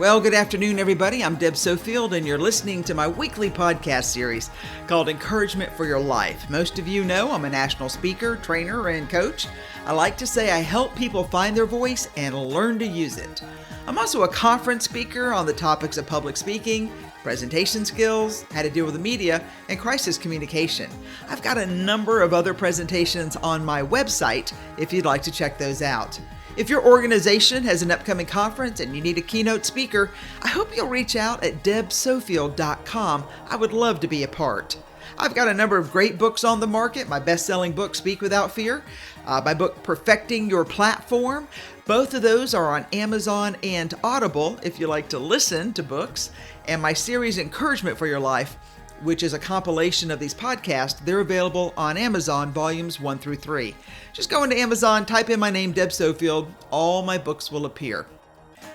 Well, good afternoon, everybody. I'm Deb Sofield, and you're listening to my weekly podcast series called Encouragement for Your Life. Most of you know I'm a national speaker, trainer, and coach. I like to say I help people find their voice and learn to use it. I'm also a conference speaker on the topics of public speaking, presentation skills, how to deal with the media, and crisis communication. I've got a number of other presentations on my website if you'd like to check those out. If your organization has an upcoming conference and you need a keynote speaker, I hope you'll reach out at debsofield.com. I would love to be a part. I've got a number of great books on the market. My best-selling book, Speak Without Fear. My book, Perfecting Your Platform. Both of those are on Amazon and Audible if you like to listen to books. And my series, Encouragement for Your Life, which is a compilation of these podcasts, they're available on Amazon, volumes 1 through 3. Just go into Amazon, type in my name, Deb Sofield, all my books will appear.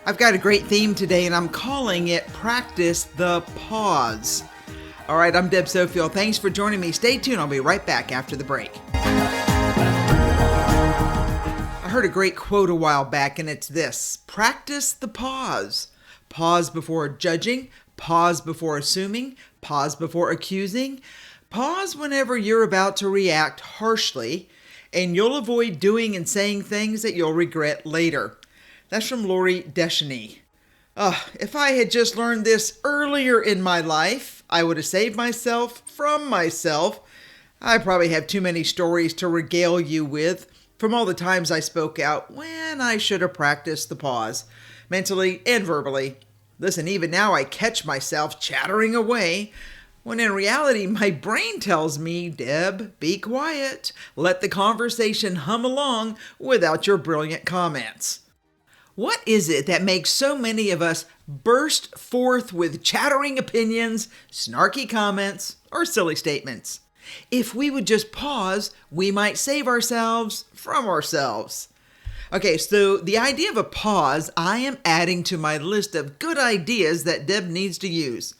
I've got a great theme today, and I'm calling it Practice the Pause. All right, I'm Deb Sofield. Thanks for joining me. Stay tuned. I'll be right back after the break. I heard a great quote a while back, and it's this: practice the pause. Pause before judging, pause before assuming, pause before accusing. Pause whenever you're about to react harshly, and you'll avoid doing and saying things that you'll regret later. That's from Lori Descheny. If I had just learned this earlier in my life, I would have saved myself from myself. I probably have too many stories to regale you with from all the times I spoke out when I should have practiced the pause, mentally and verbally. Listen, even now I catch myself chattering away, when in reality my brain tells me, Deb, be quiet. Let the conversation hum along without your brilliant comments. What is it that makes so many of us burst forth with chattering opinions, snarky comments, or silly statements? If we would just pause, we might save ourselves from ourselves. Okay, so the idea of a pause, I am adding to my list of good ideas that Deb needs to use.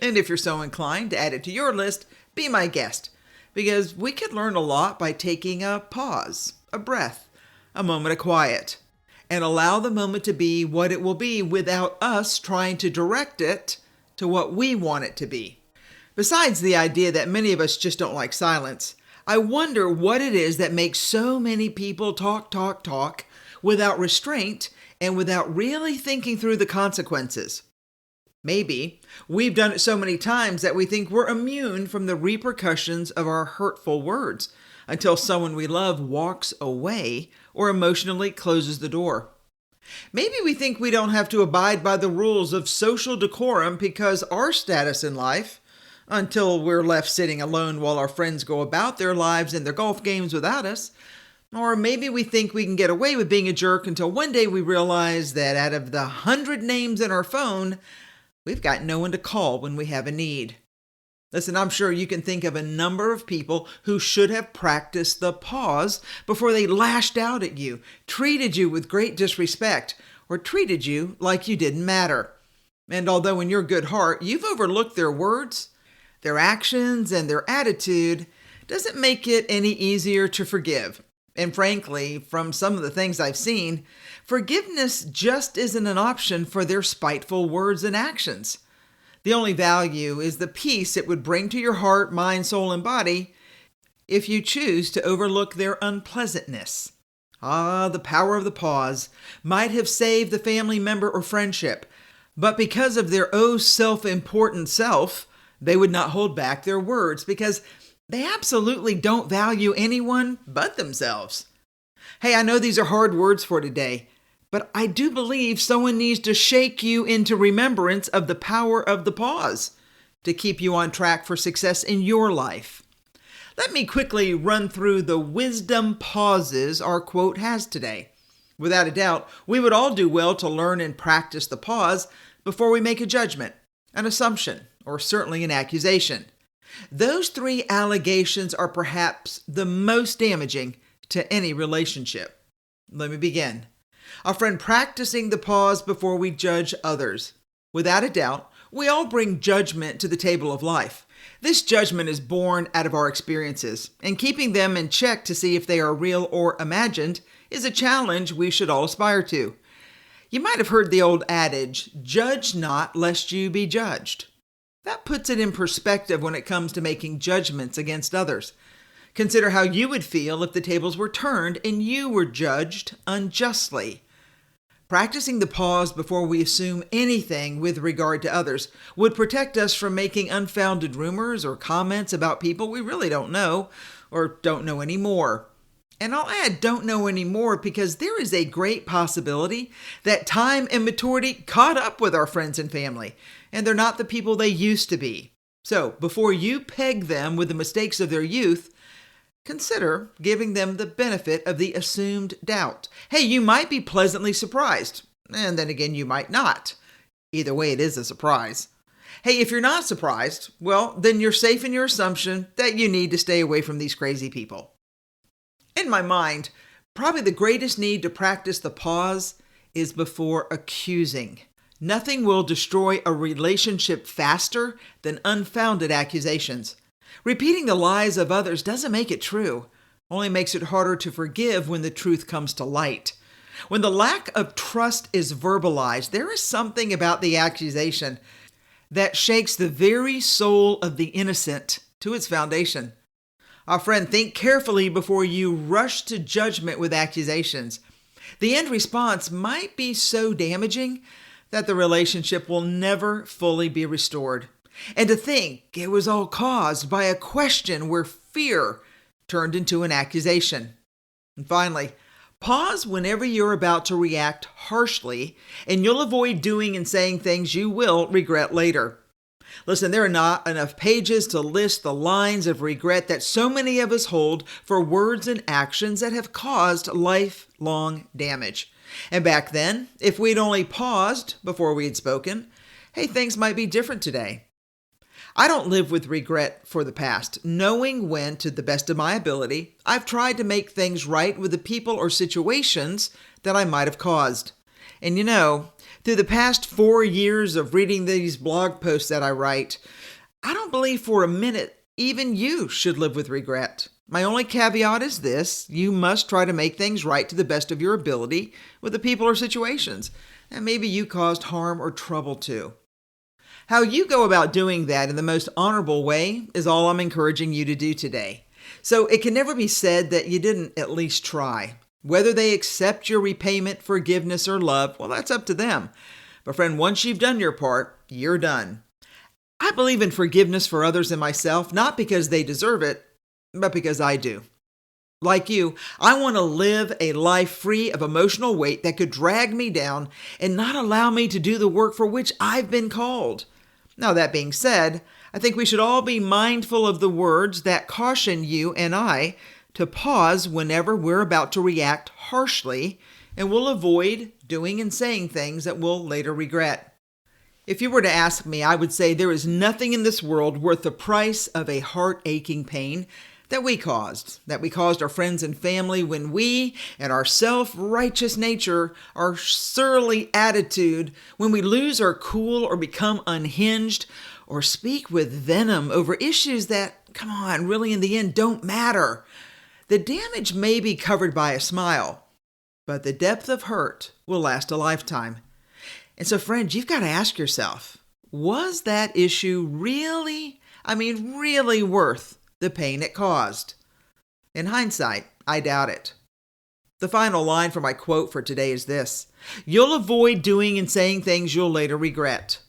And if you're so inclined to add it to your list, be my guest, because we could learn a lot by taking a pause, a breath, a moment of quiet, and allow the moment to be what it will be without us trying to direct it to what we want it to be. Besides the idea that many of us just don't like silence, I wonder what it is that makes so many people talk without restraint and without really thinking through the consequences. Maybe we've done it so many times that we think we're immune from the repercussions of our hurtful words until someone we love walks away or emotionally closes the door. Maybe we think we don't have to abide by the rules of social decorum because our status in life, until we're left sitting alone while our friends go about their lives and their golf games without us. Or maybe we think we can get away with being a jerk until one day we realize that out of the 100 names in our phone, we've got no one to call when we have a need. Listen, I'm sure you can think of a number of people who should have practiced the pause before they lashed out at you, treated you with great disrespect, or treated you like you didn't matter. And although in your good heart you've overlooked their words, their actions, and their attitude, doesn't make it any easier to forgive. And frankly, from some of the things I've seen, forgiveness just isn't an option for their spiteful words and actions. The only value is the peace it would bring to your heart, mind, soul, and body if you choose to overlook their unpleasantness. The power of the pause might have saved the family member or friendship, but because of their self-important self, they would not hold back their words because they absolutely don't value anyone but themselves. Hey, I know these are hard words for today, but I do believe someone needs to shake you into remembrance of the power of the pause to keep you on track for success in your life. Let me quickly run through the wisdom pauses our quote has today. Without a doubt, we would all do well to learn and practice the pause before we make a judgment, an assumption, or certainly an accusation. Those 3 allegations are perhaps the most damaging to any relationship. Let me begin. A friend practicing the pause before we judge others. Without a doubt, we all bring judgment to the table of life. This judgment is born out of our experiences, and keeping them in check to see if they are real or imagined is a challenge we should all aspire to. You might have heard the old adage, judge not lest you be judged. That puts it in perspective when it comes to making judgments against others. Consider how you would feel if the tables were turned and you were judged unjustly. Practicing the pause before we assume anything with regard to others would protect us from making unfounded rumors or comments about people we really don't know or don't know anymore. And I'll add don't know anymore because there is a great possibility that time and maturity caught up with our friends and family, and they're not the people they used to be. So before you peg them with the mistakes of their youth, consider giving them the benefit of the assumed doubt. Hey, you might be pleasantly surprised, and then again, you might not. Either way, it is a surprise. Hey, if you're not surprised, well, then you're safe in your assumption that you need to stay away from these crazy people. In my mind, probably the greatest need to practice the pause is before accusing. Nothing will destroy a relationship faster than unfounded accusations. Repeating the lies of others doesn't make it true, only makes it harder to forgive when the truth comes to light. When the lack of trust is verbalized, there is something about the accusation that shakes the very soul of the innocent to its foundation. Our friend, think carefully before you rush to judgment with accusations. The end response might be so damaging that the relationship will never fully be restored. And to think it was all caused by a question where fear turned into an accusation. And finally, pause whenever you're about to react harshly, and you'll avoid doing and saying things you will regret later. Listen, there are not enough pages to list the lines of regret that so many of us hold for words and actions that have caused lifelong damage. And back then, if we'd only paused before we had spoken, hey, things might be different today. I don't live with regret for the past, knowing when, to the best of my ability, I've tried to make things right with the people or situations that I might have caused. And you know, through the past 4 years of reading these blog posts that I write, I don't believe for a minute even you should live with regret. My only caveat is this: you must try to make things right to the best of your ability with the people or situations that maybe you caused harm or trouble to. How you go about doing that in the most honorable way is all I'm encouraging you to do today. So it can never be said that you didn't at least try. Whether they accept your repayment, forgiveness, or love, well, that's up to them. But friend, once you've done your part, you're done. I believe in forgiveness for others and myself, not because they deserve it, but because I do. Like you, I want to live a life free of emotional weight that could drag me down and not allow me to do the work for which I've been called. Now, that being said, I think we should all be mindful of the words that caution you and I to pause whenever we're about to react harshly, and we'll avoid doing and saying things that we'll later regret. If you were to ask me, I would say there is nothing in this world worth the price of a heart-aching pain that we caused our friends and family when we and our self-righteous nature, our surly attitude, when we lose our cool or become unhinged or speak with venom over issues that, come on, really in the end don't matter. The damage may be covered by a smile, but the depth of hurt will last a lifetime. And so, friends, you've got to ask yourself, was that issue really worth the pain it caused? In hindsight, I doubt it. The final line for my quote for today is this: you'll avoid doing and saying things you'll later regret.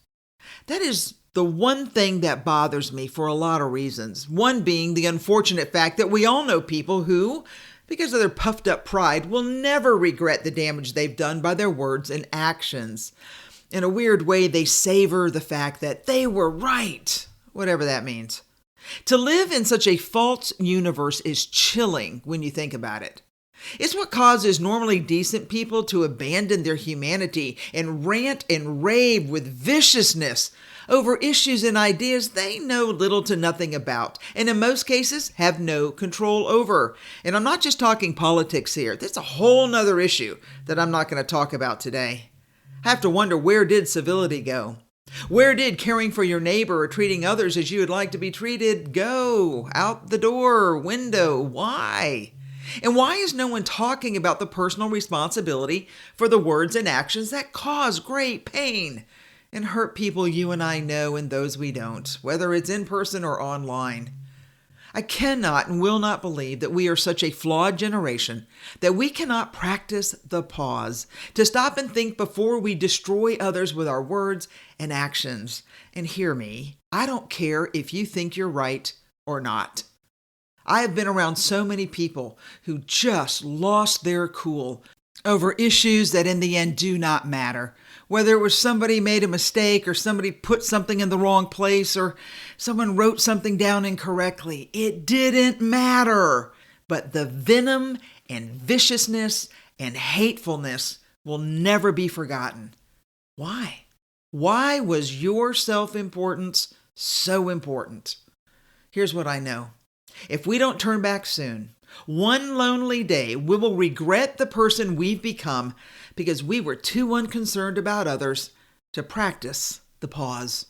That is the one thing that bothers me for a lot of reasons. One being the unfortunate fact that we all know people who, because of their puffed up pride, will never regret the damage they've done by their words and actions. In a weird way, they savor the fact that they were right, whatever that means. To live in such a false universe is chilling when you think about it. It's what causes normally decent people to abandon their humanity and rant and rave with viciousness over issues and ideas they know little to nothing about, and in most cases have no control over. And I'm not just talking politics here. That's a whole nother issue that I'm not going to talk about today. I have to wonder, where did civility go? Where did caring for your neighbor or treating others as you would like to be treated go? Out the door, window. Why? And why is no one talking about the personal responsibility for the words and actions that cause great pain and hurt people you and I know and those we don't, whether it's in person or online? I cannot and will not believe that we are such a flawed generation that we cannot practice the pause, to stop and think before we destroy others with our words and actions. And hear me, I don't care if you think you're right or not. I have been around so many people who just lost their cool over issues that in the end do not matter. Whether it was somebody made a mistake or somebody put something in the wrong place or someone wrote something down incorrectly, it didn't matter. But the venom and viciousness and hatefulness will never be forgotten. Why? Why was your self-importance so important? Here's what I know. If we don't turn back soon, one lonely day we will regret the person we've become because we were too unconcerned about others to practice the pause.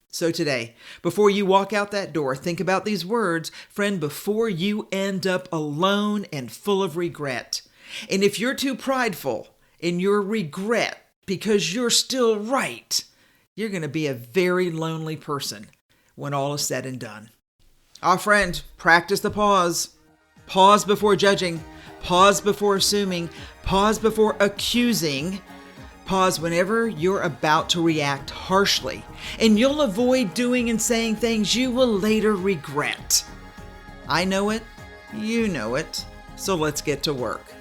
So today, before you walk out that door, think about these words, friend, before you end up alone and full of regret. And if you're too prideful in your regret because you're still right, you're going to be a very lonely person when all is said and done. Our friend, practice the pause. Pause before judging. Pause before assuming. Pause before accusing. Pause whenever you're about to react harshly, and you'll avoid doing and saying things you will later regret. I know it. You know it. So let's get to work.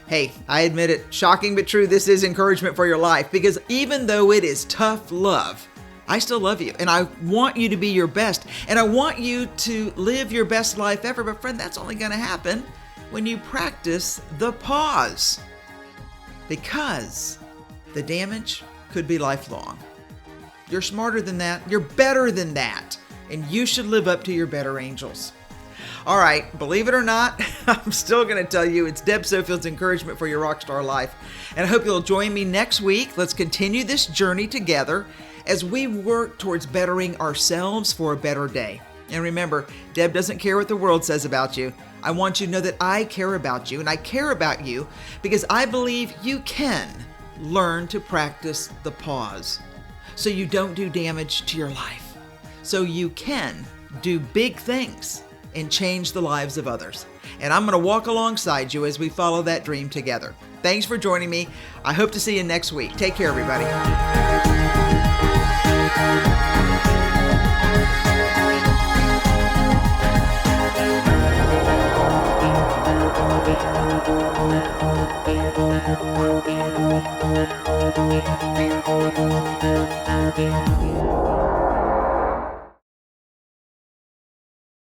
Hey, I admit it, shocking but true, this is encouragement for your life, because even though it is tough love, I still love you, and I want you to be your best, and I want you to live your best life ever. But friend, that's only going to happen when you practice the pause, because the damage could be lifelong. You're smarter than that. You're better than that, and you should live up to your better angels. All right, believe it or not, I'm still going to tell you it's Deb Sofield's encouragement for your rockstar life, and I hope you'll join me next week. Let's continue this journey together as we work towards bettering ourselves for a better day. And remember, Deb doesn't care what the world says about you. I want you to know that I care about you, and I care about you because I believe you can learn to practice the pause so you don't do damage to your life, so you can do big things and change the lives of others. And I'm going to walk alongside you as we follow that dream together. Thanks for joining me. I hope to see you next week. Take care, everybody. Thank you.